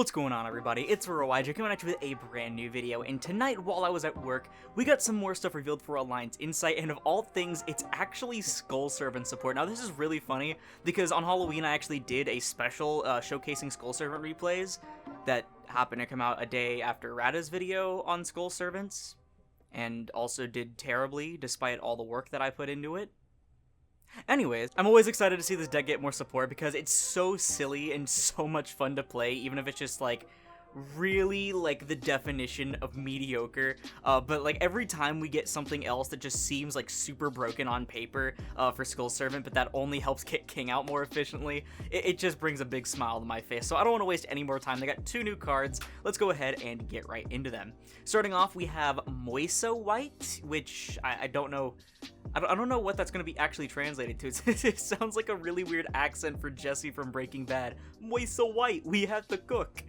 What's going on, everybody? It's Aurora coming at you with a brand new video, and tonight while I was at work, we got some more stuff revealed for Alliance Insight, and of all things, it's actually Skull Servant support. Now this is really funny, because on Halloween I actually did a special showcasing Skull Servant replays that happened to come out a day after Rada's video on Skull Servants, and also did terribly despite all the work that I put into it. Anyways, I'm always excited to see this deck get more support because it's so silly and so much fun to play, even if it's just like really like the definition of mediocre. But like every time we get something else that just seems like super broken on paper for Skull Servant, but that only helps get King out more efficiently, it just brings a big smile to my face. So I don't want to waste any more time. They got two new cards. Let's go ahead and get right into them. Starting off, we have Moissa Wight, which I don't know. I don't know what that's going to be actually translated to. It sounds like a really weird accent for Jesse from Breaking Bad. Moissa Wight, we have to cook.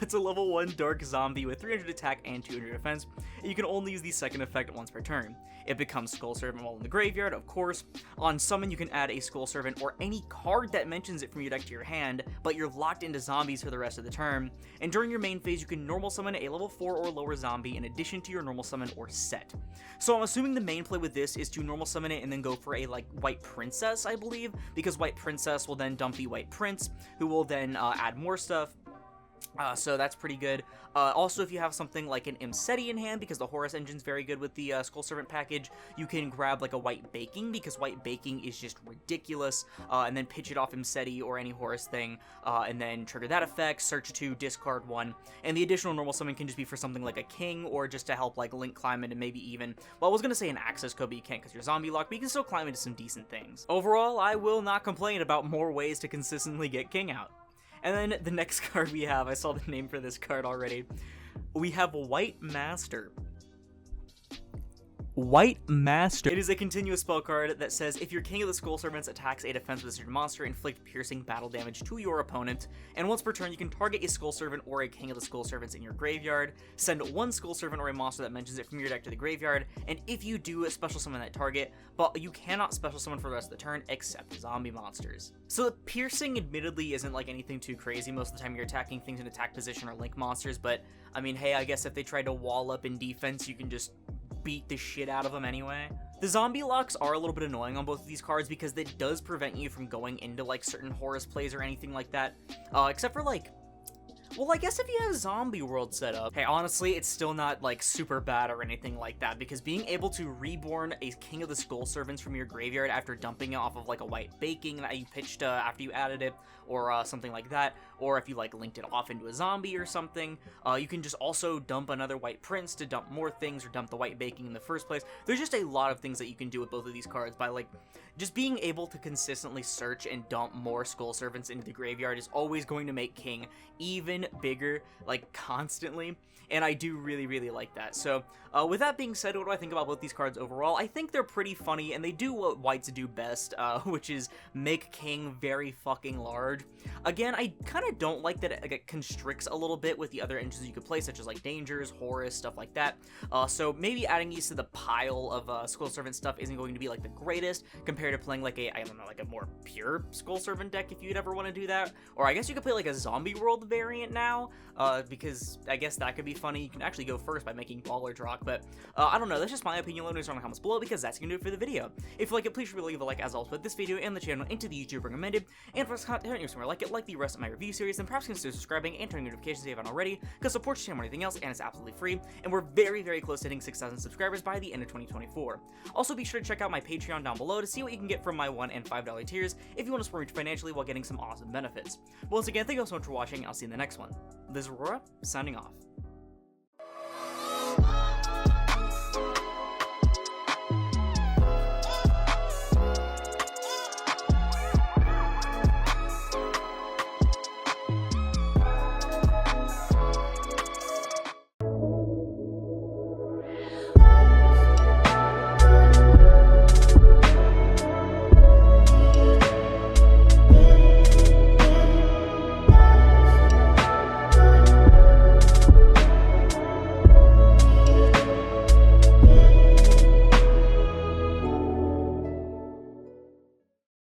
It's a level 1 dark zombie with 300 attack and 200 defense. And you can only use the second effect once per turn. It becomes Skull Servant while in the graveyard, of course. On summon, you can add a Skull Servant or any card that mentions it from your deck to your hand, but you're locked into zombies for the rest of the turn. And during your main phase, you can normal summon a level 4 or lower zombie in addition to your normal summon or set. So I'm assuming the main play with this is to normal summon it and then go for a like White Princess, I believe, because White Princess will then dump the White Prince, who will then add more stuff. So that's pretty good. Also, if you have something like an Imseti in hand, because the Horus engine's very good with the Skull Servant package, you can grab like a White Baking, because White Baking is just ridiculous, and then pitch it off Imseti or any Horus thing, and then trigger that effect, search 2, discard 1, and the additional normal summon can just be for something like a King, or just to help like link climb into maybe even, well, I was gonna say an access code, but you can't because you're zombie locked, but you can still climb into some decent things. Overall, I will not complain about more ways to consistently get King out. And then the next card we have, I saw the name for this card already. We have Wight Master. Wight Master. It is a continuous spell card that says if your King of the Skull Servants attacks a defense wizard monster, inflict piercing battle damage to your opponent, and once per turn you can target a Skull Servant or a King of the Skull Servants in your graveyard, send one Skull Servant or a monster that mentions it from your deck to the graveyard, and if you do, special summon that target, but you cannot special summon for the rest of the turn except zombie monsters. So the piercing admittedly isn't like anything too crazy. Most of the time you're attacking things in attack position or link monsters, but I mean, hey, I guess if they tried to wall up in defense, you can just beat the shit out of them anyway. The zombie locks are a little bit annoying on both of these cards because that does prevent you from going into like certain Horus plays or anything like that, except for like, well, I guess if you have Zombie World set up. Hey, honestly, it's still not, like, super bad or anything like that, because being able to reborn a King of the Skull Servants from your graveyard after dumping it off of, like, a White Baking that you pitched after you added it, or something like that, or if you, like, linked it off into a zombie or something, you can just also dump another White Prince to dump more things, or dump the White Baking in the first place. There's just a lot of things that you can do with both of these cards by, like, just being able to consistently search and dump more Skull Servants into the graveyard is always going to make King even bigger, like, constantly, and I do really like that. So with that being said, what do I think about both these cards overall? I think they're pretty funny, and they do what Whites do best, which is make King very fucking large. Again, I kind of don't like that it constricts a little bit with the other engines you could play, such as like Dangers, Horus, stuff like that. So maybe adding these to the pile of Skull Servant stuff isn't going to be like the greatest compared to playing like I don't know, like a more pure Skull Servant deck if you'd ever want to do that. Or I guess you could play like a Zombie World variant now, because I guess that could be funny. You can actually go first by making Baller Drock, but I don't know, that's just my opinion. Let me know in the comments below, because that's gonna do it for the video. If you like it, please leave a like, as always, put this video and the channel into the YouTube recommended, and for this content you're somewhere like the rest of my review series, then perhaps consider subscribing and turning notifications if you haven't already, because support your channel more than anything else, and it's absolutely free, and we're very close to hitting 6,000 subscribers by the end of 2024. Also, be sure to check out my Patreon down below to see what you can get from my $1 and $5 tiers if you want to support me financially while getting some awesome benefits. Once again, thank you all so much for watching, and I'll see you in the next one. This is Aurora, signing off.